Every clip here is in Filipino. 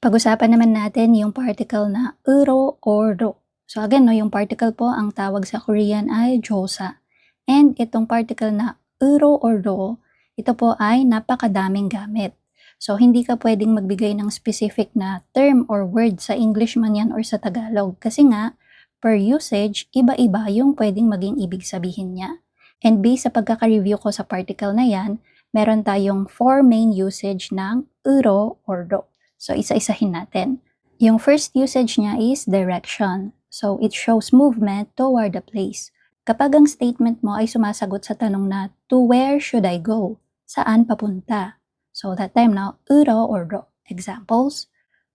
Pag-usapan naman natin yung particle na uro or ro. So again, no, yung particle po, ang tawag sa Korean ay josa. And itong particle na uro or ro, ito po ay napakadaming gamit. So hindi ka pwedeng magbigay ng specific na term or word sa English man yan or sa Tagalog. Kasi nga, per usage, iba-iba yung pwedeng maging ibig sabihin niya. And based sa pagkaka-review ko sa particle na yan, meron tayong 4 main usage ng uro or ro. So, isa-isahin natin. Yung first usage niya is direction. So, it shows movement toward a place. Kapag ang statement mo ay sumasagot sa tanong na, to where should I go? Saan papunta? So, that time na, uro or ro. Examples,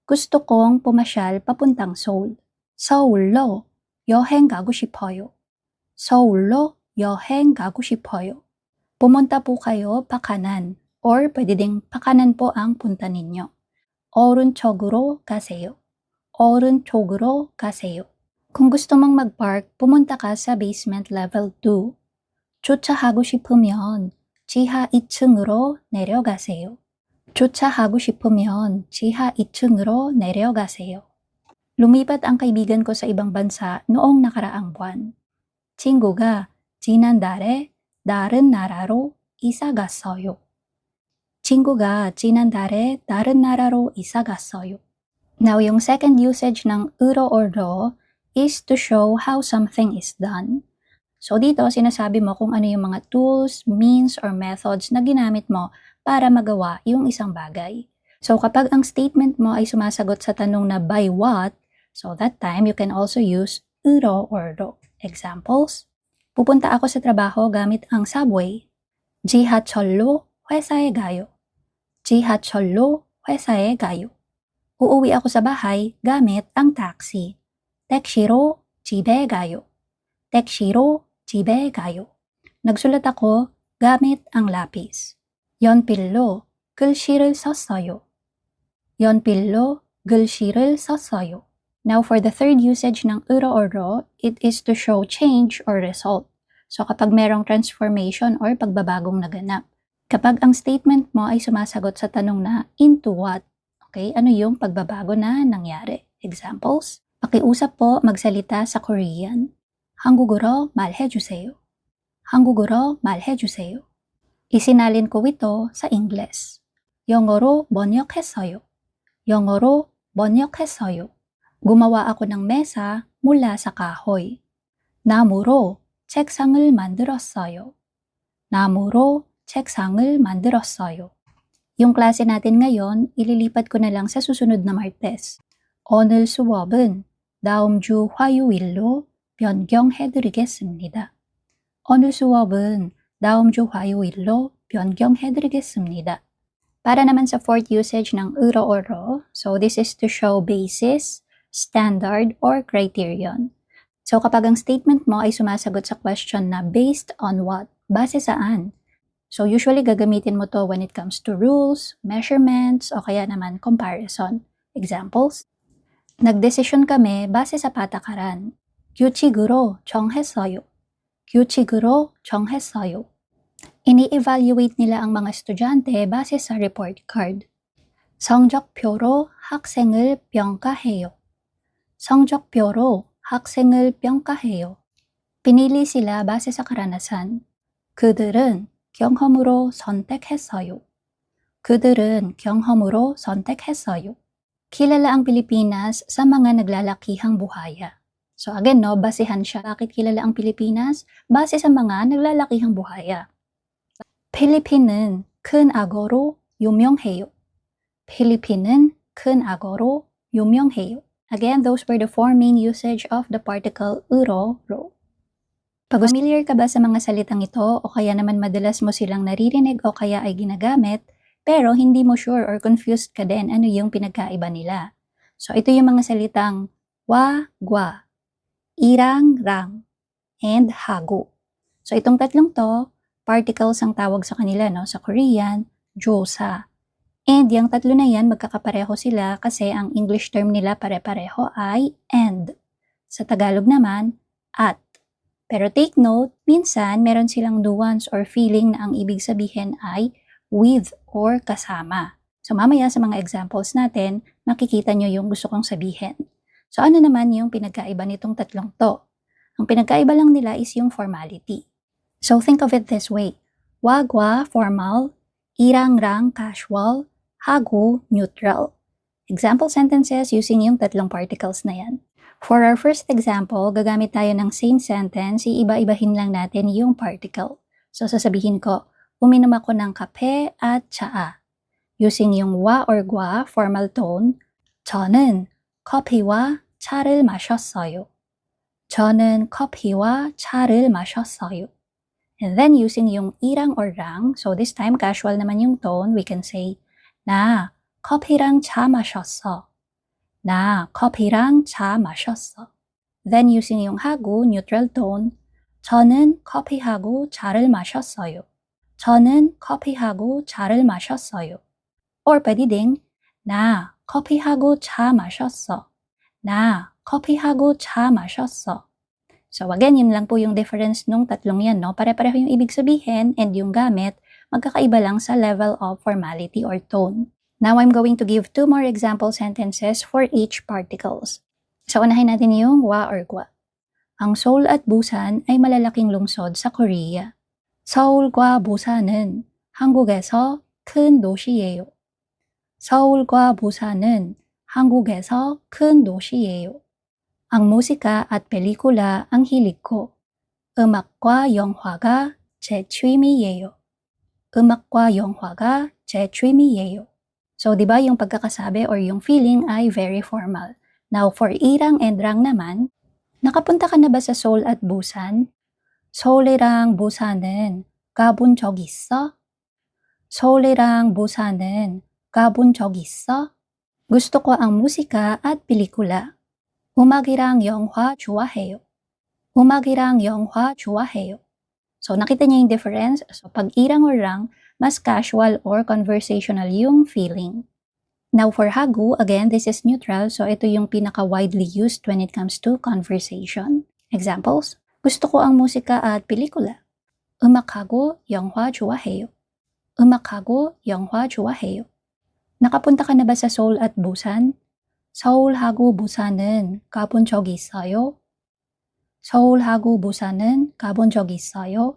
gusto kong pumasyal papuntang Seoul. 서울로 여행 가고 싶어요. 서울로 여행 가고 싶어요. Pumunta po kayo pakanan. Or pwede ding pakanan po ang punta ninyo. 오른쪽으로 가세요. 오른쪽으로 가세요. Kung gusto mong mag-park, pumunta ka sa basement level 2. 주차하고 싶으면 지하 2층으로 내려가세요. 주차하고 싶으면 지하 2층으로 내려가세요. Lumipat ang kaibigan ko sa ibang bansa noong nakaraang buwan. 친구가 지난달에 다른 나라로 이사 갔어요. 친구가 지난달에 다른 나라로 이사 갔어요. Now, yung second usage ng uro or ro is to show how something is done. So, dito sinasabi mo kung ano yung mga tools, means, or methods na ginamit mo para magawa yung isang bagay. So, kapag ang statement mo ay sumasagot sa tanong na by what, so that time you can also use uro or ro. Examples, pupunta ako sa trabaho gamit ang subway. 지하철로 회사에 가요. 지하철로 회사에 가요. Uuwi ako sa bahay gamit ang taxi. 택시로 집에 가요. 택시로 집에 가요. Nagsulat ako gamit ang lapis. 연필로 글씨를 썼어요. 연필로 글씨를 썼어요. Now for the third usage ng uro or ro, it is to show change or result. So kapag merong transformation or pagbabagong naganap. Kapag ang statement mo ay sumasagot sa tanong na into what, okay, ano yung pagbabago na nangyari? Examples, pakiusap po magsalita sa Korean. 한국어로 말해주세요. 한국어로 말해주세요. Isinalin ko ito sa Ingles. 영어로 번역했어요. 영어로 번역했어요. Gumawa ako ng mesa mula sa kahoy. 나무로 책상을 만들었어요. 나무로 책상을 만들었어요. Yung klase natin ngayon, ililipat ko na lang sa susunod na Martes. 오늘 수업은 다음 주 화요일로 변경해드리겠습니다. 오늘 수업은 다음 주 화요일로 변경해드리겠습니다. Para naman sa fourth usage ng uro or ro, so this is to show basis, standard, or criterion. So kapag ang statement mo ay sumasagot sa question na based on what, base saan? So usually gagamitin mo to when it comes to rules, measurements, o kaya naman comparison. Examples, nagdesisyon kami base sa patakaran. 규칙으로 정했어요. 규칙으로 정했어요. Ini-evaluate nila ang mga estudyante base sa report card. 성적표로 학생을 평가해요. 성적표로 학생을 평가해요. Pinili sila base sa karanasan. 그들은 경험으로 선택했어요. 그들은 경험으로 선택했어요. Kilala ang Pilipinas sa mga naglalakihang buhaya. So again, no, basehan siya. Bakit kilala ang Pilipinas? Base sa mga naglalakihang buhaya. 필리핀은 큰 악어로 유명해요. 필리핀은 큰 악어로 유명해요. Again, those were the four main usage of the particle uro, ro. Pag familiar ka ba sa mga salitang ito o kaya naman madalas mo silang naririnig o kaya ay ginagamit, pero hindi mo sure or confused ka din ano yung pinagkaiba nila. So ito yung mga salitang wa, gwa, irang, rang, and hago. So itong tatlong to, particles ang tawag sa kanila, no? Sa Korean, josa. And yung tatlo na yan, magkakapareho sila kasi ang English term nila pare-pareho ay and. Sa Tagalog naman, at. Pero take note, minsan meron silang nuance or feeling na ang ibig sabihin ay with or kasama. So mamaya sa mga examples natin, makikita nyo yung gusto kong sabihin. So ano naman yung pinagkaiba nitong tatlong to? Ang pinagkaiba lang nila is yung formality. So think of it this way. Wagwa, formal, irangrang, casual, hagu, neutral. Example sentences using yung tatlong particles na yan. For our first example, gagamit tayo ng same sentence, iiba-ibahin lang natin yung particle. So sasabihin ko, uminom ako ng kape at tsaa. Using yung wa or gwa, formal tone, 저는 커피와 차를 마셨어요. 저는 커피와 차를 마셨어요. And then using yung irang or rang, so this time casual naman yung tone, we can say, 나 커피랑 차 마셨어. 나 커피랑 차 마셨어. Then using yung hagu, neutral tone, 저는 커피하고 차를 마셨어요. 저는 커피하고 차를 마셨어요. Or pwede ding, 나 커피하고 차 마셨어. 나 커피하고 차 마셨어. So again, yun lang po yung difference nung tatlong yan, no? Pare-pareho yung ibig sabihin and yung gamit, magkakaiba lang sa level of formality or tone. Now I'm going to give 2 more example sentences for each particles. So unahin natin yung wa or gwa. Ang Seoul at Busan ay malalaking lungsod sa Korea. 서울과 부산은 한국에서 큰 도시예요. 서울과 부산은 한국에서 큰 도시예요. Ang musika at pelikula ang hilig ko. 음악과 영화가 제 취미예요. 음악과 영화가 제 취미예요. So, di ba yung pagkakasabi or yung feeling ay very formal. Now, for irang and rang naman, nakapunta ka na ba sa Seoul at Busan? 서울이랑 부산은 가본 적 있어? 서울이랑 부산은 가본 적 있어? Gusto ko ang musika at pelikula. 음악이랑 영화 좋아해요. 음악이랑 영화 좋아해요. So, nakita niyo yung difference? So, pag irang or rang, mas casual or conversational yung feeling. Now, for hagu, again, this is neutral. So, ito yung pinaka-widely used when it comes to conversation. Examples? Gusto ko ang musika at pelikula. 음악하고 영화 좋아해요. 음악하고 영화 좋아해요. Nakapunta ka na ba sa Seoul at Busan? 서울하고 부산은 가본 적 있어요? 서울하고 부산은 가본 적 있어요?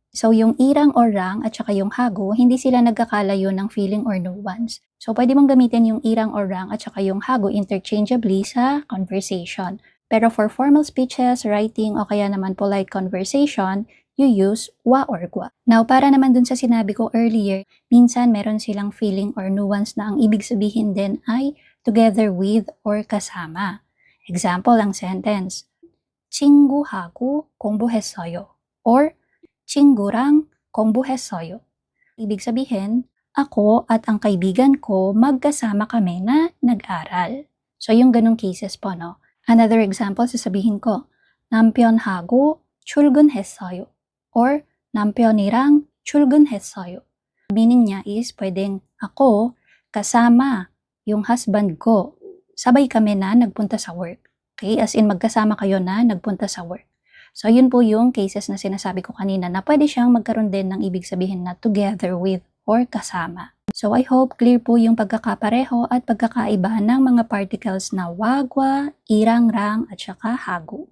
So, yung irang or rang at saka yung hagu, hindi sila nagkakalayo ng feeling or nuance. So, pwede mong gamitin yung irang or rang at saka yung hagu interchangeably sa conversation. Pero for formal speeches, writing, o kaya naman polite conversation, you use wa or gwa. Now, para naman dun sa sinabi ko earlier, minsan meron silang feeling or nuance na ang ibig sabihin din ay together with or kasama. Example ang sentence, 친구하고 공부했어요. Or, 친구랑 공부했어요. Ibig sabihin, ako at ang kaibigan ko magkasama kami na nag-aral. So, yung ganong cases po, no? Another example, sasabihin ko, 남편하고 출근했어요. Or, 남편이랑 출근했어요. Meaning niya is, pwedeng ako kasama yung husband ko. Sabay kami na nagpunta sa work. Okay? As in, magkasama kayo na nagpunta sa work. So, yun po yung cases na sinasabi ko kanina na pwede siyang magkaroon din ng ibig sabihin na together with or kasama. So, I hope clear po yung pagkakapareho at pagkakaiba ng mga particles na wagwa, irang, rang, at saka hagu.